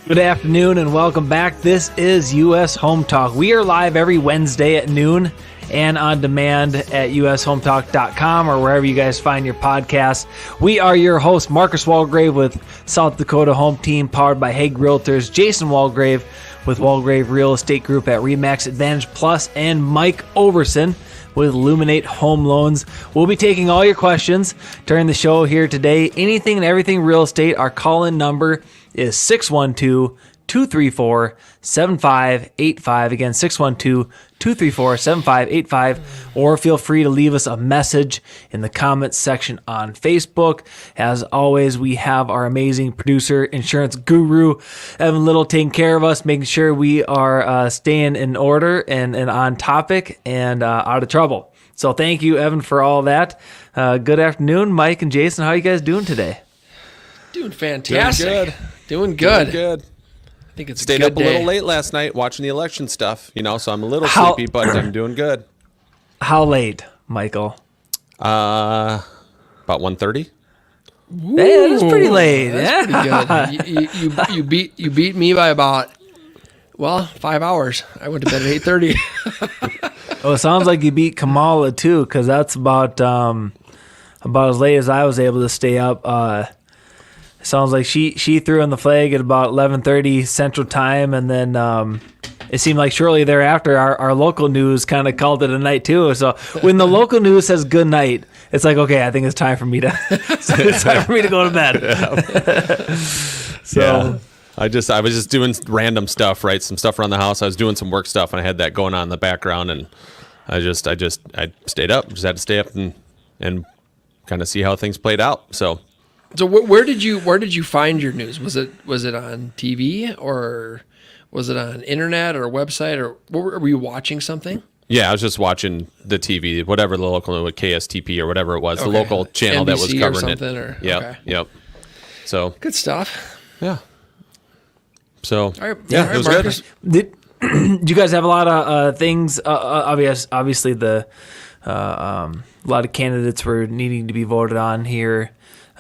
Good afternoon and welcome back. This is US Home Talk. We are live every Wednesday at noon and on demand at ushometalk.com or wherever you guys find your podcasts. We are your hosts, Marcus Walgrave with South Dakota Home Team powered by Hague Realtors, Jason Walgrave with Walgrave Real Estate Group at RE/MAX Advantage Plus, and Mike Overson with Illuminate Home Loans. We'll be taking all your questions during the show here today. Anything and everything real estate. Our call-in number is 612-234-7585. Again, 612-234-7585. Or feel free to leave us a message in the comments section on Facebook. As always, we have our amazing producer, insurance guru, Evan Little, taking care of us, making sure we are staying in order and on topic and out of trouble. So thank you, Evan, for all that. Good afternoon, Mike and Jason. How are you guys doing today? Doing fantastic. Doing good. I think it's stayed a good up a day. little late last night watching the election stuff, so I'm a little sleepy, but I'm doing good. How late, Michael? About 1:30. Hey, that's pretty late. That's pretty good. You beat me by about 5 hours. I went to bed at 8:30. Oh, it sounds like you beat Kamala too, because that's about as late as I was able to stay up. Sounds like she threw in the flag at about 11:30 Central Time, and then it seemed like shortly thereafter our local news kind of called it a night too. So when the local news says good night, it's like, okay, I think it's time for me to go to bed. Yeah. I was just doing random stuff, right? Some stuff around the house. I was doing some work stuff, and I had that going on in the background, and I stayed up. Just had to stay up and kind of see how things played out. So where did you find your news? Was it on TV or was it on internet or a website, or were you watching something? Yeah, I was just watching the TV, whatever the local, KSTP or whatever it was, the local channel NBC that was covering or something, it. Yep. So good stuff. Yeah. So it was Marcus. Did you guys have a lot of things? Obviously, a lot of candidates were needing to be voted on here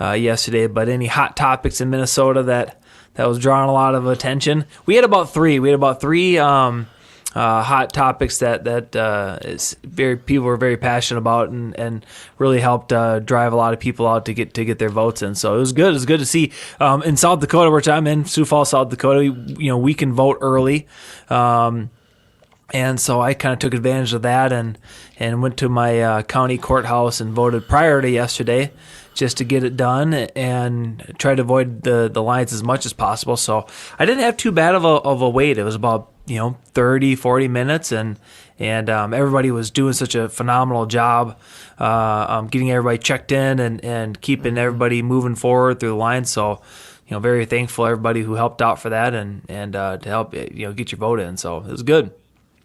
yesterday. But any hot topics in Minnesota that was drawing a lot of attention? We had about three. Hot topics that people were very passionate about and really helped drive a lot of people out to get their votes in. So it was good. It was good to see in South Dakota, which I'm in, Sioux Falls, South Dakota. We can vote early, and so I kind of took advantage of that and went to my county courthouse and voted prior to yesterday, just to get it done and try to avoid the lines as much as possible. So I didn't have too bad of a wait. It was about 30, 40 minutes, and everybody was doing such a phenomenal job getting everybody checked in and keeping everybody moving forward through the line. So, very thankful everybody who helped out for that and to help get your vote in. So it was good.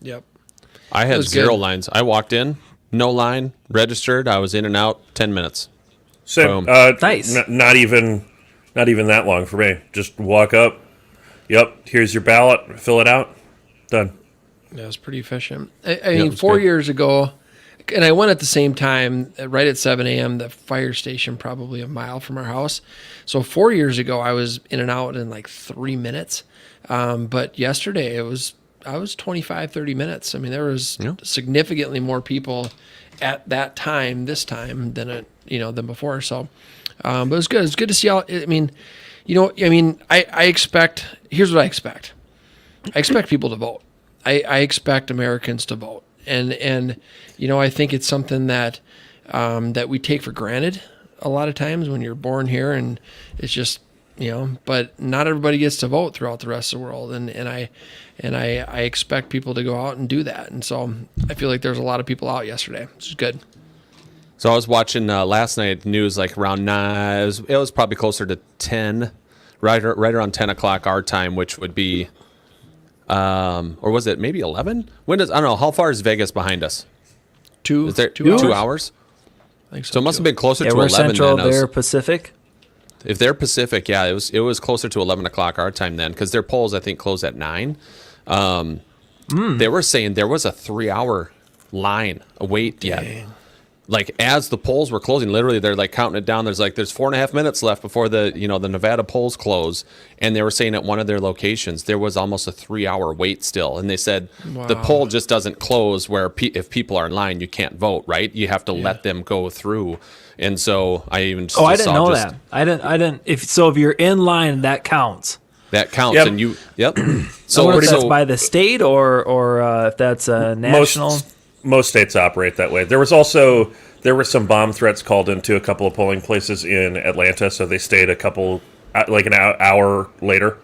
Yep. I had zero lines. I walked in, no line, registered. I was in and out 10 minutes. So nice. Not even that long for me. Just walk up. Yep. Here's your ballot. Fill it out. Done. Yeah, it was pretty efficient. I mean, 4 years ago, and I went at the same time, right at 7 a.m., the fire station probably a mile from our house. So 4 years ago, I was in and out in like 3 minutes. But yesterday, I was 25, 30 minutes. I mean, there was significantly more people at that time, this time, than before. So, but it was good. It's good to see how, I expect, here's what I expect. I expect people to vote. I expect Americans to vote. And I think it's something that we take for granted a lot of times when you're born here, and it's just, but not everybody gets to vote throughout the rest of the world. And I expect people to go out and do that. And so I feel like there's a lot of people out yesterday, which is good. So I was watching last night news like around 9. It was probably closer to 10, right around 10 o'clock our time, which would be, or was it maybe 11? I don't know. How far is Vegas behind us? 2 Is there 2 hours? 2 hours? I think so. So it must have been closer to we're 11. Central, then. they're Pacific. If they're Pacific, yeah, it was closer to 11 o'clock our time then, because their polls I think close at 9. They were saying there was a 3-hour line, a wait yet. like as the polls were closing, literally they're like counting it down. There's 4.5 minutes left before the Nevada polls close, and they were saying at one of their locations there was almost a 3-hour wait still, and they said the poll just doesn't close where if people are in line you can't vote, right? You have to let them go through, and so I even I didn't know that. I didn't. If you're in line, that counts. That counts, Yep. and you So I wonder if that's by the state or if that's national. Most states operate that way. There were some bomb threats called into a couple of polling places in Atlanta, so they stayed an hour later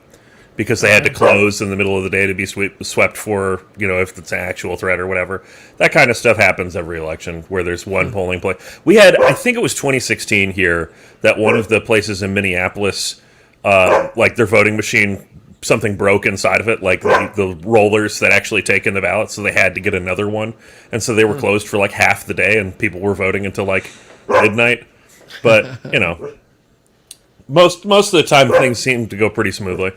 because they had to close in the middle of the day to be swept for, if it's an actual threat or whatever. That kind of stuff happens every election where there's one polling place. We had, I think it was 2016 here, that one of the places in Minneapolis, their voting machine, something broke inside of it, like the rollers that actually take in the ballots, so they had to get another one, and so they were closed for half the day, and people were voting until midnight. But most of the time things seem to go pretty smoothly.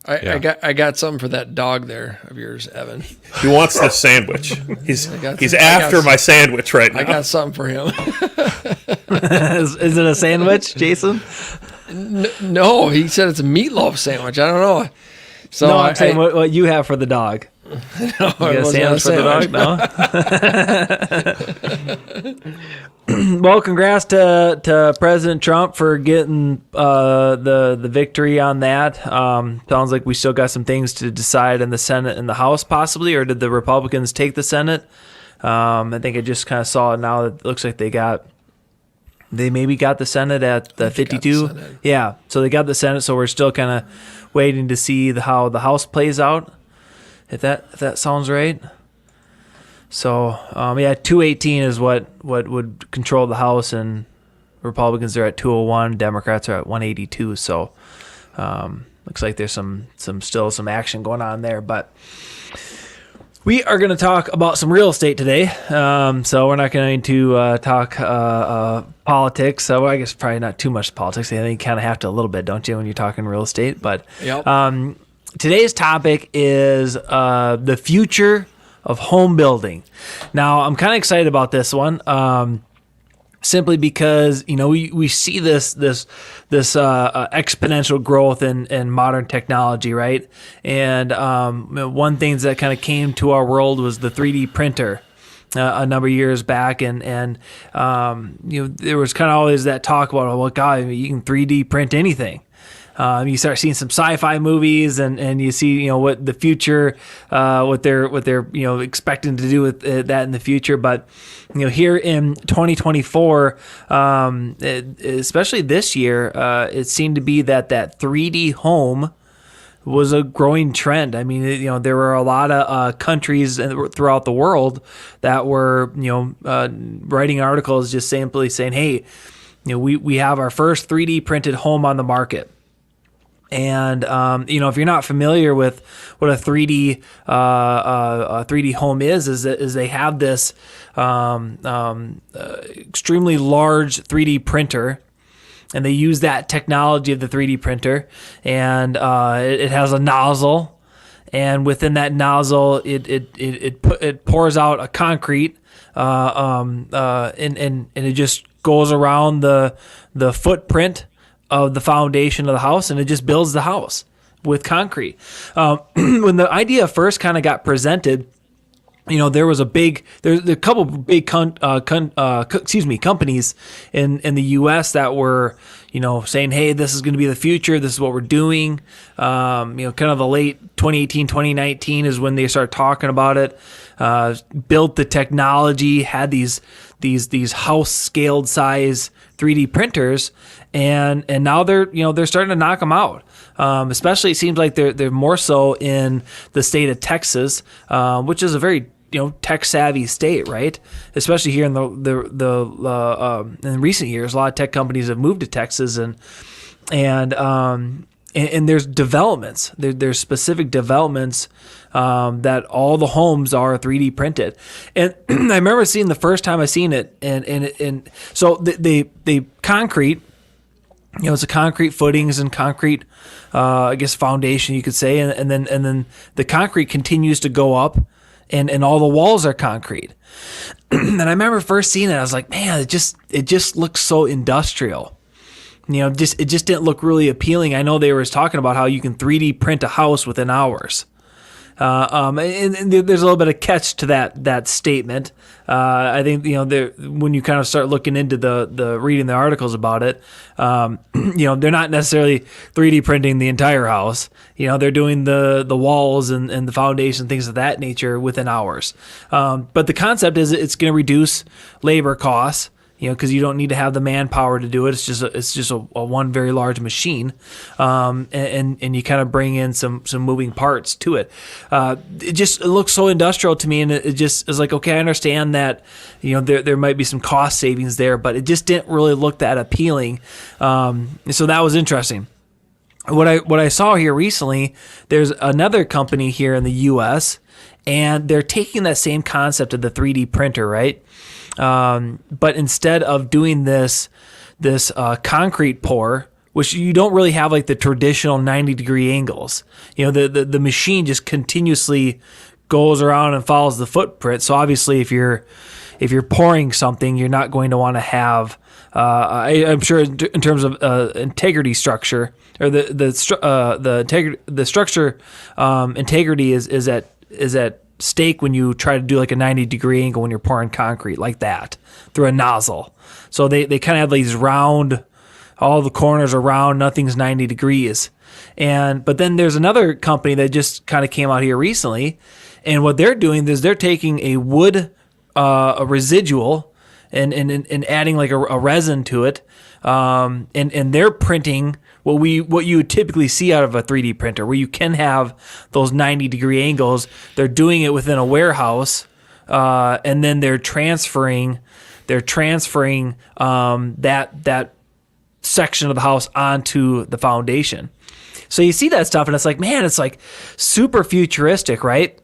I got something for that dog there of yours, Evan. He wants this sandwich. He's after my sandwich right now. I got something for him. Is it a sandwich, Jason? No, he said it's a meatloaf sandwich. I don't know. So no, I'm saying what you have for the dog. No, you got a sandwich for the dog? No. Well, congrats to President Trump for getting the victory on that. Sounds like we still got some things to decide in the Senate and the House, possibly, or did the Republicans take the Senate? I think I just kind of saw it now. It looks like they maybe got the Senate at the 52. Yeah, so they got the Senate, so we're still kind of waiting to see how the House plays out, if that sounds right. So, 218 is what would control the House, and Republicans are at 201, Democrats are at 182, so looks like there's still some action going on there, but we are going to talk about some real estate today, so we're not going to talk politics. So I guess probably not too much politics. I think you kind of have to a little bit, don't you, when you're talking real estate? But yep. Today's topic is the future of home building. Now, I'm kind of excited about this one. Simply because we see this exponential growth in modern technology, right? And one thing that kind of came to our world was the 3D printer a number of years back, and there was kind of always that talk about, oh, well, God, you can 3D print anything. You start seeing some sci-fi movies, and you see what the future, what they're expecting to do with that in the future. But here in 2024, especially this year, it seemed to be that 3D home was a growing trend. I mean, there were a lot of countries throughout the world that were writing articles just simply saying, hey, we have our first 3D printed home on the market. And if you're not familiar with what a 3D home is they have this extremely large 3D printer, and they use that technology of the 3D printer, and it has a nozzle, and within that nozzle it pours out a concrete, and it just goes around the footprint of the foundation of the house, and it just builds the house with concrete. When the idea first kind of got presented, there's a couple big companies in the U.S. that were saying, hey, this is going to be the future, this is what we're doing. Kind of the late 2018, 2019 is when they started talking about it. Built the technology, had these house scaled size 3D printers, and now they're starting to knock them out. Especially, it seems like they're more so in the state of Texas, which is a very tech savvy state, right? Especially here in in recent years, a lot of tech companies have moved to Texas, and there's developments. There's specific developments that all the homes are 3D printed. And I remember seeing the first time I seen it, and so they concrete. It's a concrete footings and concrete, I guess, foundation, you could say, and then the concrete continues to go up and all the walls are concrete. And I remember first seeing it, I was like, man, it just looks so industrial. It just didn't look really appealing. I know they were talking about how you can 3D print a house within hours. And there's a little bit of catch to that statement. I think when you kind of start looking into the reading the articles about it, they're not necessarily 3D printing the entire house. They're doing the walls and the foundation, things of that nature within hours. But the concept is it's going to reduce labor costs. Because you don't need to have the manpower to do it. It's just a one very large machine, and you kind of bring in some moving parts to it. It looks so industrial to me, and it just is like, okay, I understand that there might be some cost savings there, but it just didn't really look that appealing. So that was interesting. What I saw here recently, there's another company here in the U.S. and they're taking that same concept of the 3D printer, right? But instead of doing this concrete pour, which you don't really have like the traditional 90-degree angles, the machine just continuously goes around and follows the footprint. So obviously, if you're pouring something, you're not going to want to have. I'm sure in terms of integrity structure or the structure integrity is at stake when you try to do like a 90-degree angle when you're pouring concrete like that through a nozzle. So they kind of have these round, all the corners are round, nothing's 90 degrees. But then there's another company that just kind of came out here recently, and what they're doing is they're taking a wood a residual and adding like a resin to it, and they're printing what you would typically see out of a 3D printer, where you can have those 90-degree angles. They're doing it within a warehouse, and then they're transferring that section of the house onto the foundation. So you see that stuff, and it's like, man, it's like super futuristic, right?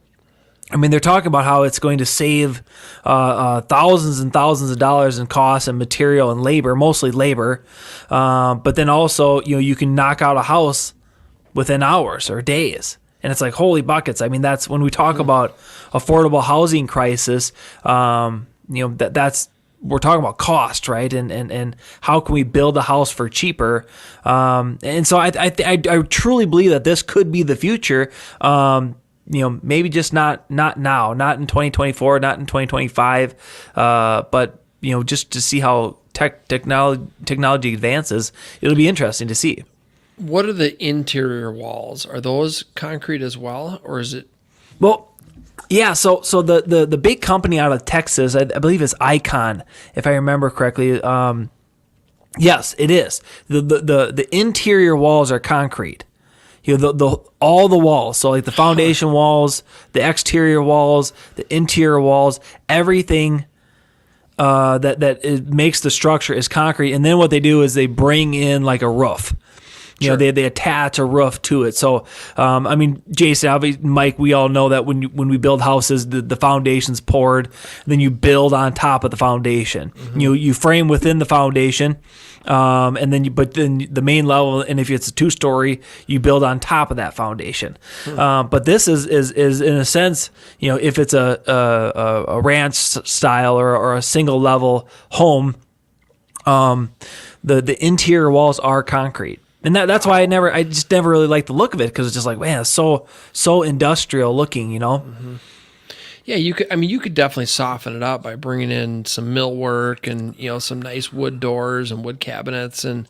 I mean, they're talking about how it's going to save thousands and thousands of dollars in costs and material and labor, mostly labor. But then also, you can knock out a house within hours or days. And it's like, holy buckets. I mean, that's when we talk about affordable housing crisis, that's we're talking about cost, right? And how can we build a house for cheaper? And so I truly believe that this could be the future. Maybe just not now, not in 2024, not in 2025, but just to see how technology advances, it'll be interesting to see. What are the interior walls? Are those concrete as well, or is it? Well, yeah. So the big company out of Texas, I believe it's Icon, if I remember correctly. Yes, it is. The interior walls are concrete. All the walls, so like the foundation walls, the exterior walls, the interior walls, everything that it makes the structure is concrete. And then what they do is they bring in like a roof. Sure. They attach a roof to it. So, Jason, Mike, we all know that when we build houses, the foundation's poured, then you build on top of the foundation. Mm-hmm. You frame within the foundation, and then the main level, and if it's a 2-story, you build on top of that foundation. But this is in a sense, if it's a ranch style or a single level home, the interior walls are concrete. And that's why I just never really liked the look of it, because it's just like, man, it's so industrial looking, Mm-hmm. Yeah, you could definitely soften it up by bringing in some millwork and some nice wood doors and wood cabinets, and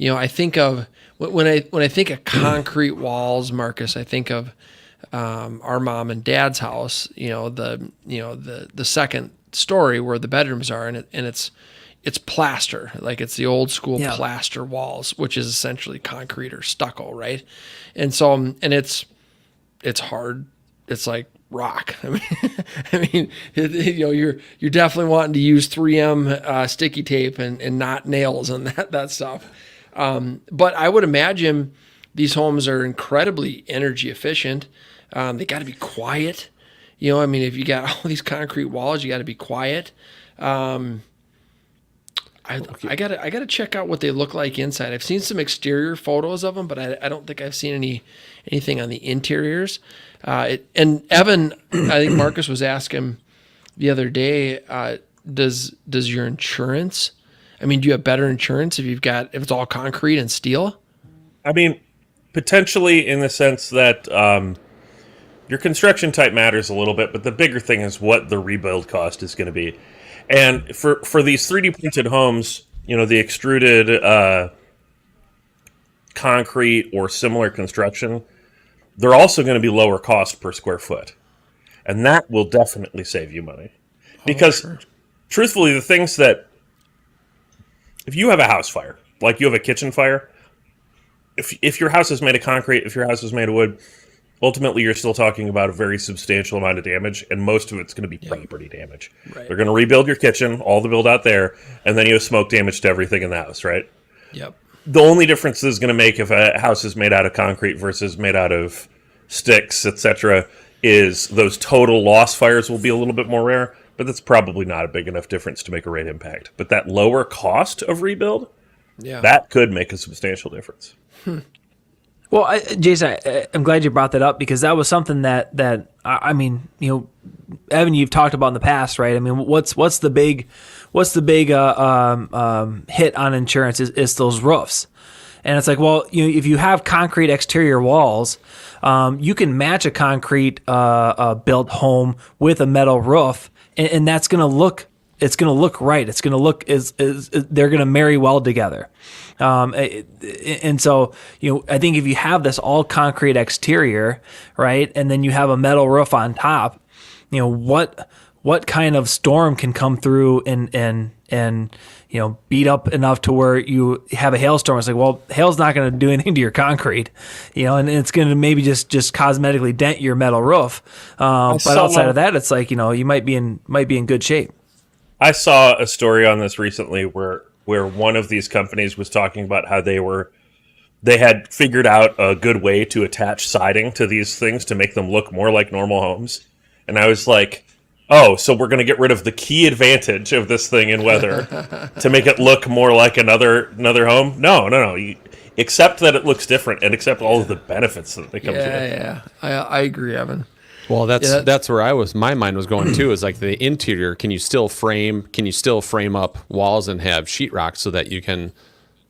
I think of when I think of concrete walls, Marcus, I think of our mom and dad's house, the second story where the bedrooms are, and it's plaster, like it's the old school plaster walls, which is essentially concrete or stucco, right? And so, and it's hard. It's like rock. You're definitely wanting to use 3M sticky tape and not nails and that stuff. But I would imagine these homes are incredibly energy efficient. They got to be quiet. If you got all these concrete walls, you got to be quiet. I gotta check out what they look like inside. I've seen some exterior photos of them, but I don't think I've seen anything on the interiors. And Evan, I think Marcus was asking the other day, does your insurance? I mean, do you have better insurance if it's all concrete and steel? I mean, potentially in the sense that your construction type matters a little bit, but the bigger thing is what the rebuild cost is going to be. And for these 3D printed homes, the extruded concrete or similar construction, they're also going to be lower cost per square foot. And that will definitely save you money. Because truthfully, the things that, if you have a house fire, like you have a kitchen fire, if your house is made of concrete, if your house is made of wood, ultimately you're still talking about a very substantial amount of damage, and most of it's going to be property damage. Right. They're going to rebuild your kitchen, all the build out there, and then you have smoke damage to everything in the house, right? Yep. The only difference is going to make if a house is made out of concrete versus made out of sticks, etc., is those total loss fires will be a little bit more rare, but that's probably not a big enough difference to make a rate impact. But that lower cost of rebuild, that could make a substantial difference. Well, Jason, I'm glad you brought that up, because that was something that I mean, Evan, you've talked about in the past, right? I mean, what's the big hit on insurance is those roofs, and it's like, well, if you have concrete exterior walls, you can match a concrete built home with a metal roof, and that's going to look. It's going to look right. It's going to look they're going to marry well together. And so, I think if you have this all concrete exterior, right, and then you have a metal roof on top, what kind of storm can come through and beat up enough to where you have a hailstorm? It's like, well, hail's not going to do anything to your concrete, and it's going to maybe just cosmetically dent your metal roof. But outside of that, it's like, you might be in good shape. I saw a story on this recently where one of these companies was talking about how they had figured out a good way to attach siding to these things to make them look more like normal homes. And I was like, oh, so we're going to get rid of the key advantage of this thing in weather to make it look more like another home? No. You accept that it looks different and accept all of the benefits that they come to it. Yeah. I agree, Evan. Well, that's where my mind was going too, is like the interior. Can you still frame up walls and have sheetrock so that you can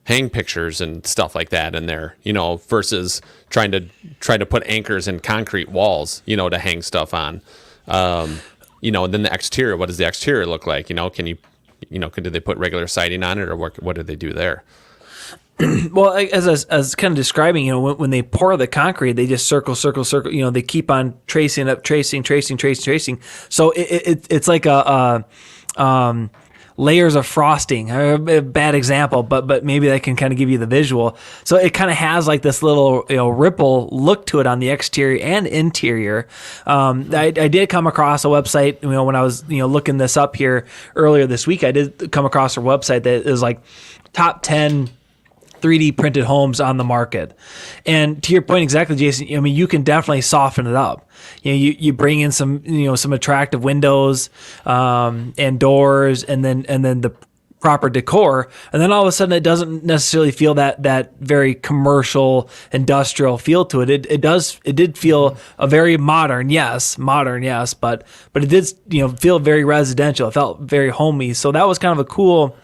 hang pictures and stuff like that in there, versus trying to put anchors in concrete walls, to hang stuff on. And then the exterior, what does the exterior look like? Did they put regular siding on it, or what did they do there? Well, as I was kind of describing, when they pour the concrete, they just circle. They keep on tracing. So it's like layers of frosting. A bad example, but maybe that can kind of give you the visual. So it kind of has like this little ripple look to it on the exterior and interior. I did come across a website, when I was looking this up here earlier this week. I did come across a website that is like top 10 3D printed homes on the market. And to your point exactly, Jason, you can definitely soften it up. You bring in some attractive windows and doors, and then the proper decor, and then all of a sudden it doesn't necessarily feel that very commercial industrial feel to it. It did feel a very modern, yes, but it did feel very residential. It felt very homey. So that was kind of a cool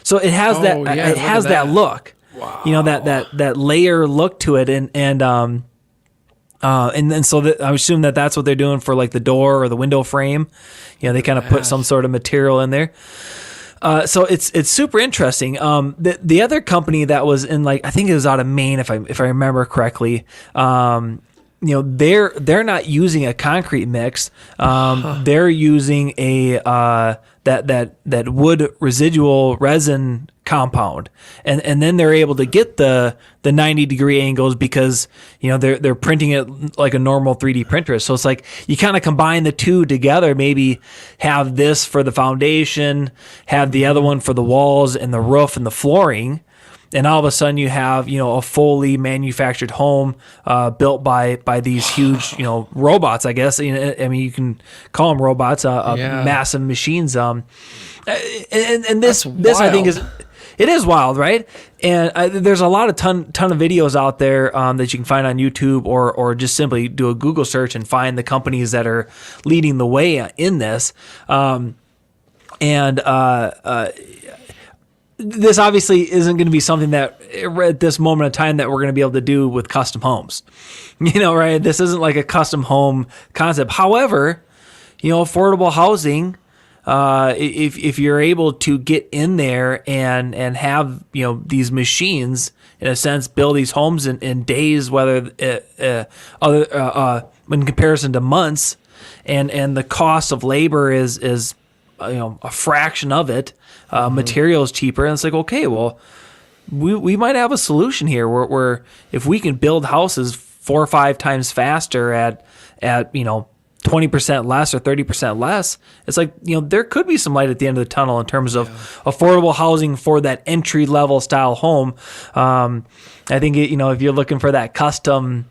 so it has that look. Wow. That layer look to it, and then so that I assume that's what they're doing for like the door or the window frame. They kind of put some sort of material in there. So it's super interesting. The other company that was in, like, I think it was out of Maine, if I remember correctly. They're not using a concrete mix. They're using a that wood residual resin compound, and then they're able to get the 90-degree angles because they're printing it like a normal 3D printer. So it's like you kind of combine the two together. Maybe have this for the foundation, have the other one for the walls and the roof and the flooring. and all of a sudden you have, a fully manufactured home built by these huge, robots, I guess. I mean, you can call them robots, massive machines. And this I think it is wild, right? And there's a lot of ton of videos out there that you can find on YouTube, or just simply do a Google search and find the companies that are leading the way in this. This obviously isn't going to be something that at this moment of time that we're going to be able to do with custom homes, right? This isn't like a custom home concept. However, affordable housing, if you're able to get in there and have, these machines, in a sense, build these homes in days, whether in comparison to months, and the cost of labor is a fraction of it, materials cheaper, and it's like, okay, well, we might have a solution here where if we can build houses 4 or 5 times faster at 20% less or 30% less, it's like, there could be some light at the end of the tunnel in terms of affordable housing for that entry level style home. I think if you're looking for that custom,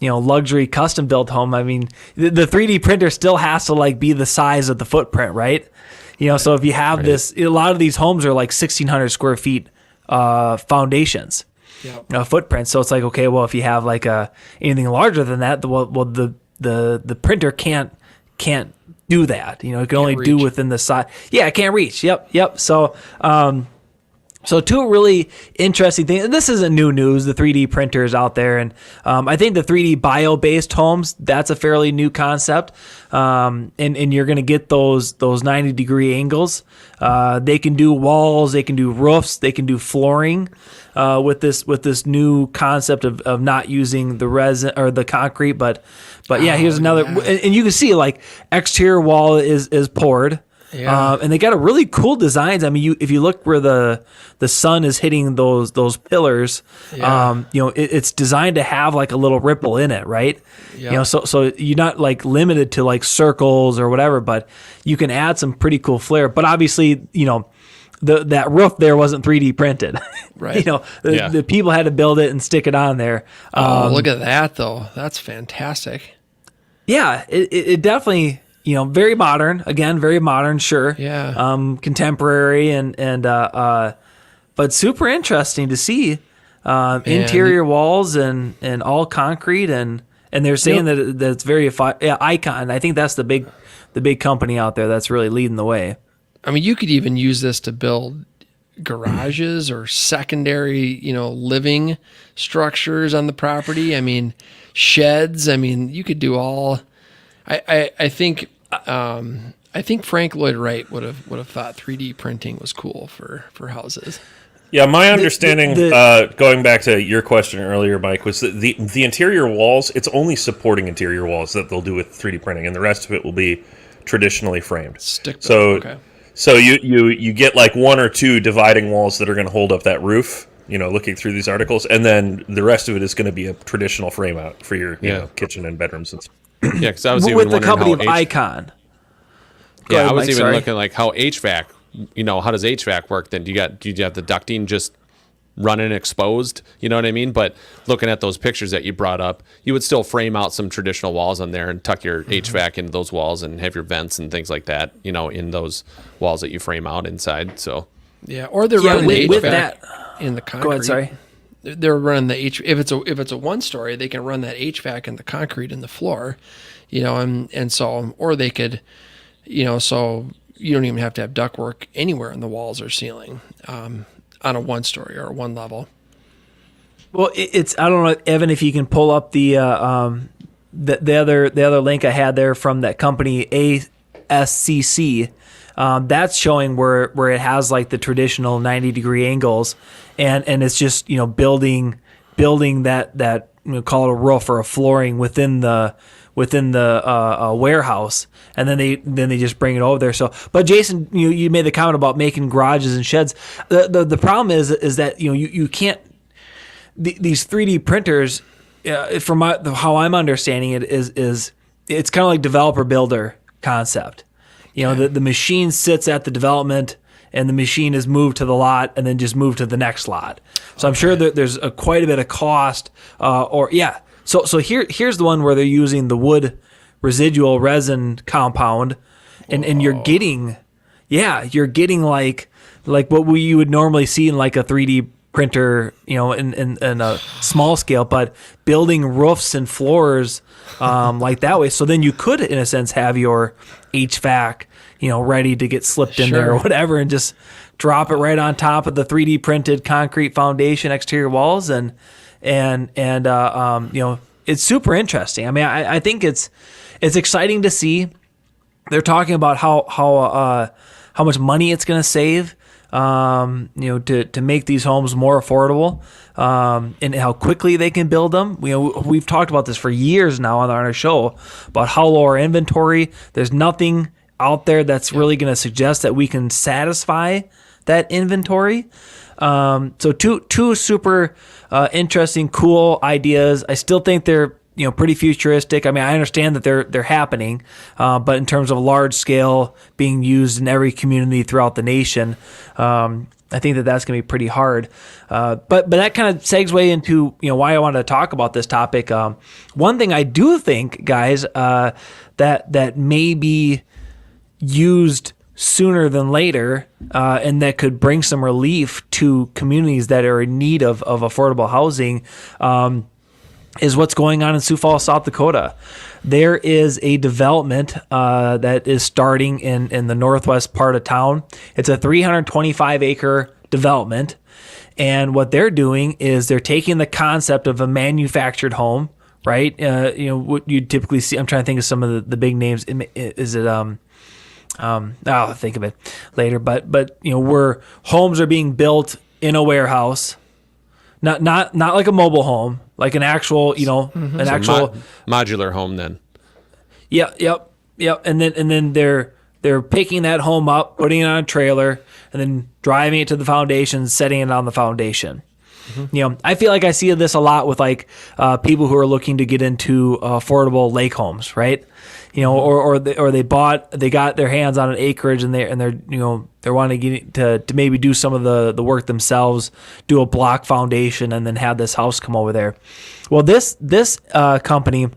luxury custom built home, I mean, the 3D printer still has to be the size of the footprint, right? So if you have this, a lot of these homes are like 1,600 square feet foundations, footprint. So it's like, okay, well, if you have anything larger than that, the printer can't do that. It can only do within the size. Yeah, it can't reach. Yep. So two really interesting things. And this isn't new news. The 3D printer is out there, and I think the 3D bio-based homes, that's a fairly new concept. And you're going to get those 90-degree angles. They can do walls, they can do roofs, they can do flooring. With this new concept of not using the resin or the concrete, but yeah, here's another, and you can see exterior wall is poured. Yeah. And they got a really cool designs. I mean, if you look where the sun is hitting those pillars, it's designed to have a little ripple in it, right? Yeah. So you're not limited to circles or whatever, but you can add some pretty cool flair. But obviously, that roof there wasn't 3D printed, right? The people had to build it and stick it on there. Look at that though. That's fantastic. Yeah, it definitely. Very modern. Again, very modern. Sure. Yeah. Contemporary and but super interesting to see. Interior walls and all concrete and they're saying that it's very Icon. I think that's the big company out there that's really leading the way. I mean, you could even use this to build garages or secondary, living structures on the property. I mean, sheds. I mean, you could do all. I think Frank Lloyd Wright would have thought 3D printing was cool for houses. Yeah, my understanding, going back to your question earlier, Mike, was that the interior walls, it's only supporting interior walls that they'll do with 3D printing, and the rest of it will be traditionally framed. So you get 1 or 2 dividing walls that are going to hold up that roof, looking through these articles, and then the rest of it is going to be a traditional frame out for your kitchen and bedrooms and stuff. Yeah, because I was even with the wondering company of Icon. I was even looking how HVAC. How does HVAC work? Then do you have the ducting just running exposed? You know what I mean? But looking at those pictures that you brought up, you would still frame out some traditional walls on there and tuck your HVAC into those walls and have your vents and things like that. In those walls that you frame out inside. So yeah, or they're running the HVAC with that in the concrete. Go ahead. Sorry. They're running the if it's a 1-story, they can run that HVAC in the concrete in the floor, and so, or they could, so you don't even have to have ductwork anywhere in the walls or ceiling, on a 1-story or 1 level. Well, it's I don't know, Evan, if you can pull up the other link I had there from that company ASCC. That's showing where it has the traditional 90-degree angles, and it's just building that call it a roof or a flooring within the warehouse, and then they just bring it over there. So, but Jason, you made the comment about making garages and sheds. The problem is that you can't these 3D printers. From how I'm understanding it is it's kind of like developer builder concept. The machine sits at the development and the machine is moved to the lot and then just moved to the next lot. So I'm sure that there's quite a bit of cost. So here's the one where they're using the wood residual resin compound, and you're getting like what you would normally see in like a 3D printer, in a small scale, but building roofs and floors like that way. So then you could, in a sense, have your HVAC, ready to get slipped in there or whatever, and just drop it right on top of the 3D printed concrete foundation, exterior walls, and it's super interesting. I mean, I think it's exciting to see. They're talking about how much money it's going to save, to make these homes more affordable, and how quickly they can build them. We've talked about this for years now on our show about how low our inventory. There's nothing out there that's really going to suggest that we can satisfy that inventory. So two super interesting, cool ideas. I still think they're pretty futuristic. I mean, I understand that they're happening, but in terms of large scale being used in every community throughout the nation, I think that's going to be pretty hard. But that kind of segues into why I wanted to talk about this topic. One thing I do think, guys, that may be used sooner than later, and that could bring some relief to communities that are in need of affordable housing, is what's going on in Sioux Falls, South Dakota. There is a development that is starting in the northwest part of town. It's a 325-acre development, and what they're doing is they're taking the concept of a manufactured home, right? What you typically see. I'm trying to think of some of the big names. Is it I'll think of it later. But where homes are being built in a warehouse, not like a mobile home, like an actual, an actual modular home. Then, yep. And then they're picking that home up, putting it on a trailer, and then driving it to the foundation, setting it on the foundation. I feel like I see this a lot with like people who are looking to get into affordable lake homes, right? Or they got their hands on an acreage and they're wanting to get to maybe do some of the work themselves, do a block foundation, and then have this house come over there. Well, this company,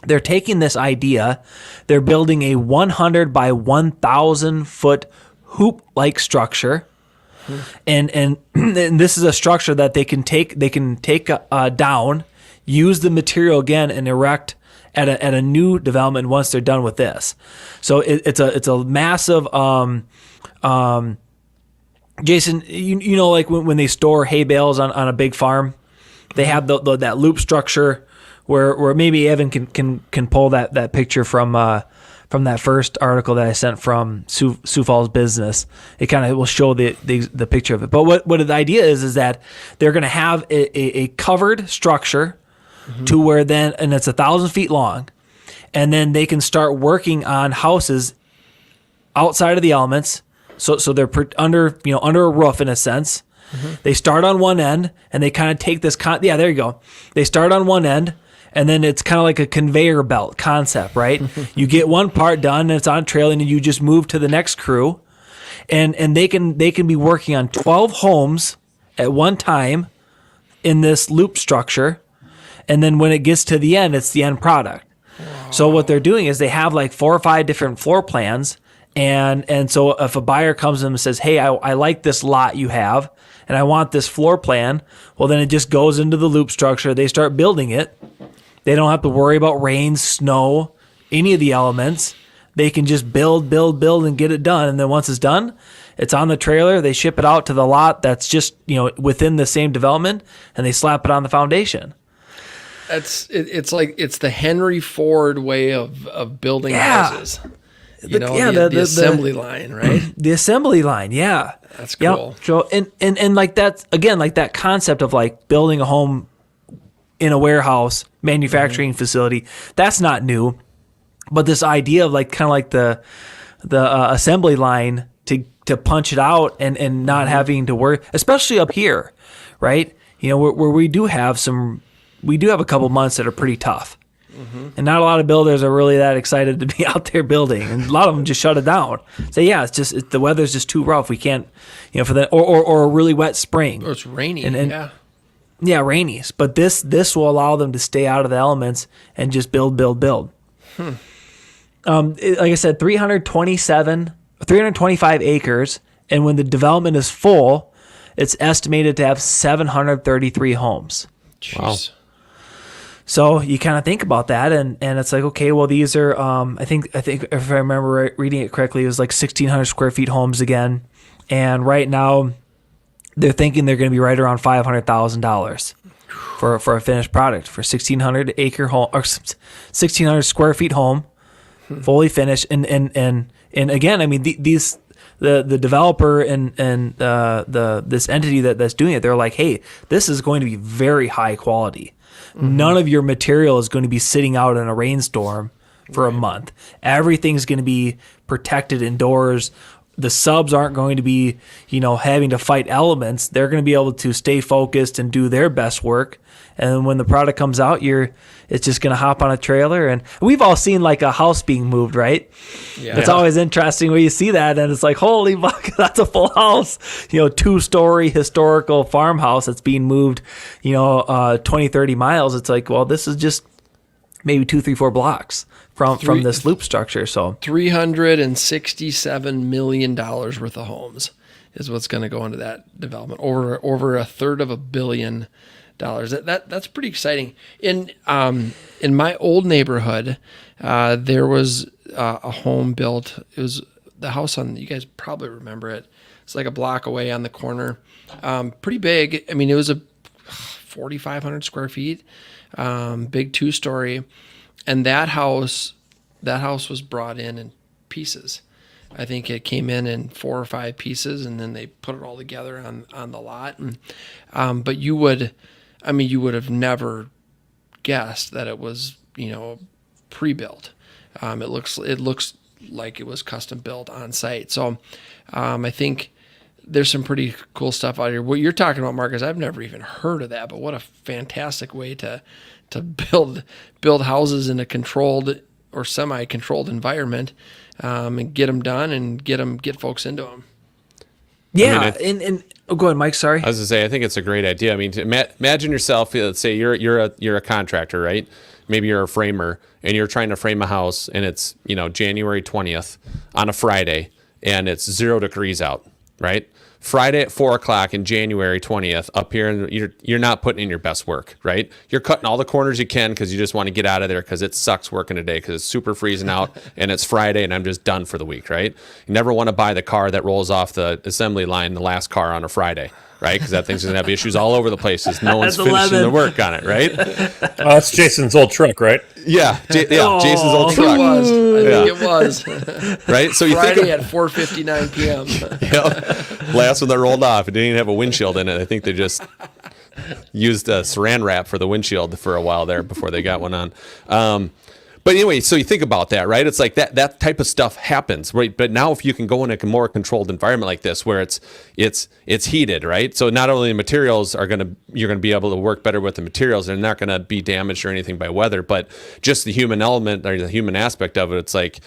they're taking this idea, they're building a 100 by 1,000 foot hoop-like structure. And this is a structure that they can take down, use the material again, and erect at a new development once they're done with this. So it's a massive. Jason, like when they store hay bales on a big farm, they have that loop structure where maybe Evan can pull that picture from that first article that I sent from Sioux Falls Business. It kind of will show the picture of it. But what the idea is that they're going to have a covered structure to where then, and it's 1,000 feet long, and then they can start working on houses outside of the elements. So they're under a roof in a sense. They start on one end and they kind of take this there you go. They start on one end, and then it's kind of like a conveyor belt concept, right? You get one part done and it's on a trail, and then you just move to the next crew, and they can be working on 12 homes at one time in this loop structure, and then when it gets to the end, it's the end product. Wow. So what they're doing is they have like 4 or 5 different floor plans, and so if a buyer comes in and says, "Hey, I like this lot you have, and I want this floor plan," well, then it just goes into the loop structure. They start building it. They don't have to worry about rain, snow, any of the elements. They can just build, and get it done. And then once it's done, it's on the trailer. They ship it out to the lot that's just within the same development, and they slap it on the foundation. It's like it's the Henry Ford way of building houses. The assembly line, right? The assembly line, yeah. That's cool. Yep. So and like that again, like that concept of like building a home in a warehouse, manufacturing facility, that's not new. But this idea of like kind of like the assembly line to punch it out and not having to worry, especially up here, right? Where we do have a couple months that are pretty tough. And not a lot of builders are really that excited to be out there building, and a lot of them just shut it down. Say, yeah, the weather's just too rough. We can't, for the or a really wet spring. Or it's rainy. And yeah, rainy. But this will allow them to stay out of the elements and just build. Like I said, 325 acres, and when the development is full, it's estimated to have 733 homes. Jeez. So you kind of think about that, and it's like, okay, well, these are, I think if I remember reading it correctly, it was like 1,600 square feet homes again. And right now, they're thinking they're going to be right around $500,000 for a finished product for 1,600 acre home or 1,600 square feet home, fully finished. And again, I mean, the developer and this entity that's doing it, they're like, hey, this is going to be very high quality. None of your material is going to be sitting out in a rainstorm for a month. Everything's going to be protected indoors. The subs aren't going to be, having to fight elements. They're going to be able to stay focused and do their best work. And when the product comes out, it's just going to hop on a trailer. And we've all seen like a house being moved, right? Yeah. It's always interesting when you see that, and it's like, holy fuck, that's a full house. 2-story historical farmhouse that's being moved, 20, 30 miles. It's like, well, this is just maybe 2, 3, 4 blocks from this loop structure. So $367 million worth of homes is what's going to go into that development. Over $250 million. That's pretty exciting. In my old neighborhood, there was a home built. It was the house you guys probably remember it. It's like a block away on the corner. Pretty big. I mean, it was a 4,500 square feet, big 2-story. And that house was brought in pieces. I think it came in 4 or 5 pieces, and then they put it all together on the lot. And but you would have never guessed that it was pre-built. It looks like it was custom built on site. So I think there's some pretty cool stuff out here. What you're talking about, Marcus, I've never even heard of that, but what a fantastic way to build houses in a controlled or semi-controlled environment, and get them done and get folks into them. Yeah, go ahead, Mike. Sorry. I was gonna say, I think it's a great idea. I mean, imagine yourself. Let's say you're a contractor, right? Maybe you're a framer, and you're trying to frame a house, and it's January 20th on a Friday, and it's 0 degrees out, right? Friday at 4:00 in January 20th up here, and you're not putting in your best work, right? You're cutting all the corners you can because you just want to get out of there because it sucks working today because it's super freezing out and it's Friday and I'm just done for the week, right? You never want to buy the car that rolls off the assembly line, the last car on a Friday, right? Because that thing's going to have issues all over the place. No one's finishing the work on it, right? That's Jason's old truck, right? Yeah, Jason's old truck. I think it was. Right? So you Friday think at 4:59 p.m. Last one that rolled off, it didn't even have a windshield in it. I think they just used saran wrap for the windshield for a while there before they got one on. But anyway, so you think about that, right? It's like that type of stuff happens, right? But now if you can go in a more controlled environment like this, where it's heated, right? So not only the materials you're going to be able to work better with the materials, they're not going to be damaged or anything by weather, but just the human element or the human aspect of it. It's like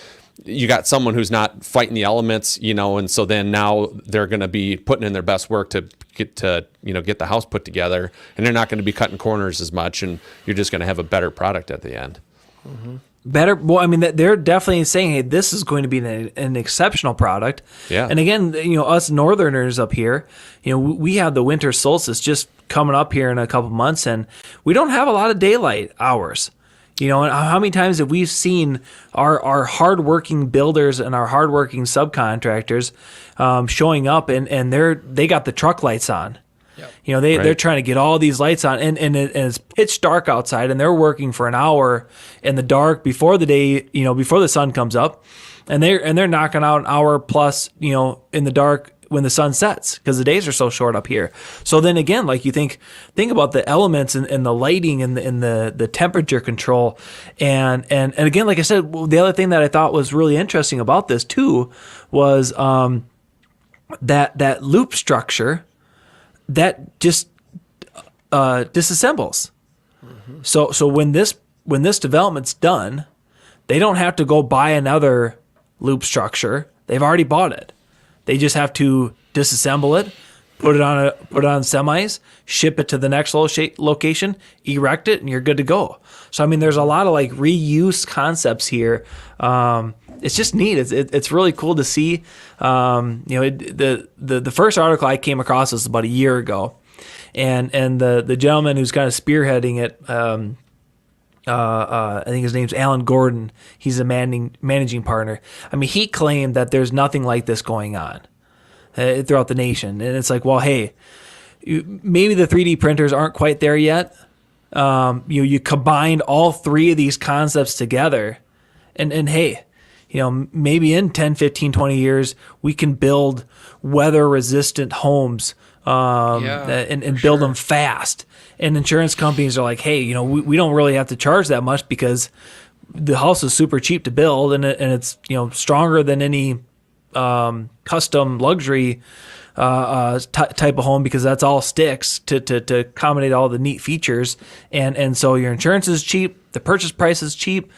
you got someone who's not fighting the elements, and so then now they're going to be putting in their best work to get the house put together, and they're not going to be cutting corners as much, and you're just going to have a better product at the end. Mm-hmm. Better. Well, I mean, they're definitely saying, hey, this is going to be an exceptional product. Yeah. And again, us Northerners up here, we have the winter solstice just coming up here in a couple months, and we don't have a lot of daylight hours. And how many times have we seen our hardworking builders and our hardworking subcontractors showing up and they got the truck lights on. Yep. They're trying to get all these lights on, and it's pitch dark outside, and they're working for an hour in the dark before the day, before the sun comes up, and they're knocking out an hour plus, in the dark when the sun sets, because the days are so short up here. So then again, like you think about the elements and the lighting and the temperature control, and again, like I said, the other thing that I thought was really interesting about this too was that loop structure that just disassembles. Mm-hmm. So when this when this development's done, they don't have to go buy another loop structure. They've already bought it. They just have to disassemble it, put it on semis, ship it to the next location, erect it, and you're good to go. So I mean, there's a lot of like reuse concepts here. It's just neat. It's really cool to see. The first article I came across was about a year ago, and the gentleman who's kind of spearheading it. I think his name's Alan Gordon. He's a managing partner. I mean, he claimed that there's nothing like this going on throughout the nation. And it's like, well, hey, maybe the 3D printers aren't quite there yet. You combined all three of these concepts together, and hey, maybe in 10, 15, 20 years, we can build weather-resistant homes and build them fast. And insurance companies are like, hey, we don't really have to charge that much because the house is super cheap to build, and it's stronger than any custom luxury type of home, because that's all sticks to accommodate all the neat features, and so your insurance is cheap, the purchase price is cheap.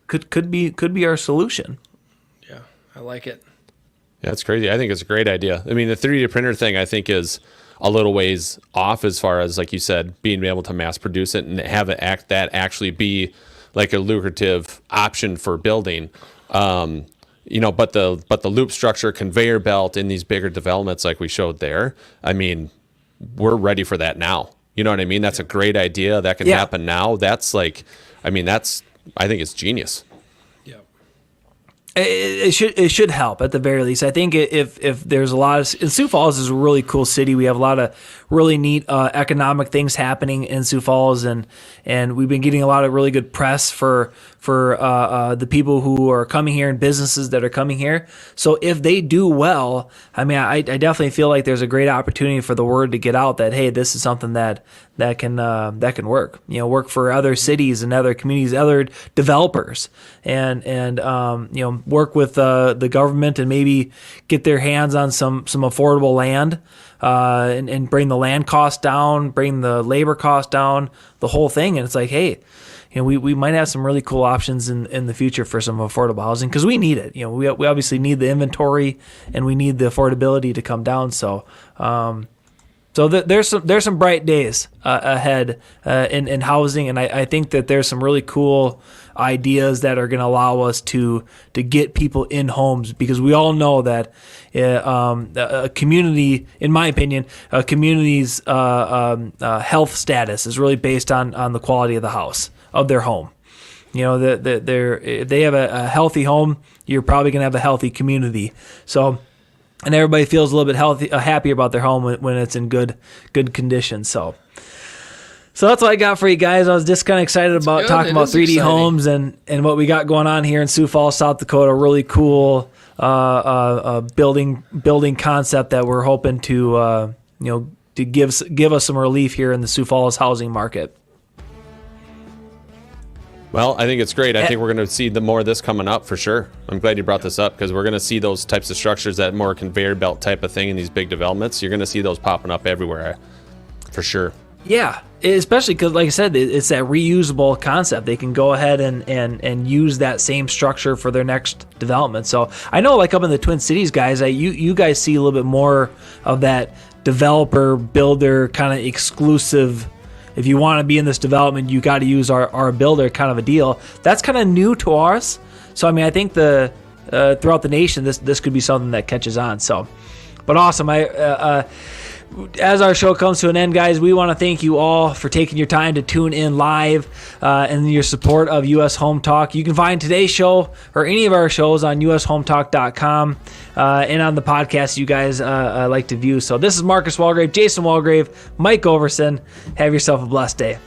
Could be our solution. Yeah, I like it. Yeah, it's crazy. I think it's a great idea. I mean, the 3D printer thing, I think, is a little ways off as far as, like you said, being able to mass produce it and have it actually be like a lucrative option for building. But the loop structure, conveyor belt in these bigger developments like we showed there, I mean, we're ready for that now. You know what I mean? That's a great idea. That can happen now. That's like, I think it's genius. It should help at the very least. I think if there's a lot of, Sioux Falls is a really cool city. We have a lot of really neat economic things happening in Sioux Falls, and we've been getting a lot of really good press for the people who are coming here and businesses that are coming here. So if they do well, I mean, I definitely feel like there's a great opportunity for the word to get out that, hey, this is something that can work. Work for other cities and other communities, other developers, and work with the government and maybe get their hands on some affordable land, and bring the land cost down, bring the labor cost down, the whole thing. And it's like, hey, we might have some really cool options in the future for some affordable housing, because we need it. We obviously need the inventory and we need the affordability to come down. So there's some bright days ahead in housing, and I think that there's some really cool ideas that are going to allow us to get people in homes, because we all know that a community, in my opinion, a community's health status is really based on the quality of the house, of their home. If they have a healthy home, you're probably going to have a healthy community. So, and everybody feels a little bit happy about their home when it's in good condition. So that's what I got for you guys. I was just kind of excited about talking about 3D homes and what we got going on here in Sioux Falls, South Dakota. Really cool building concept that we're hoping to give us some relief here in the Sioux Falls housing market. Well, I think it's great. I think we're going to see more of this coming up for sure. I'm glad you brought this up, because we're going to see those types of structures, that more conveyor belt type of thing in these big developments. You're going to see those popping up everywhere for sure. Yeah, especially because, like I said, it's that reusable concept. They can go ahead and use that same structure for their next development. So I know, like up in the Twin Cities, guys, you guys see a little bit more of that developer builder kind of exclusive. If you want to be in this development, you got to use our builder kind of a deal. That's kind of new to us. So I mean, I think throughout the nation, this could be something that catches on. So, but awesome. As our show comes to an end, guys, we want to thank you all for taking your time to tune in live and your support of US Home Talk. You can find today's show or any of our shows on ushometalk.com and on the podcast you guys like to view. So this is Marcus Walgrave, Jason Walgrave, Mike Overson. Have yourself a blessed day.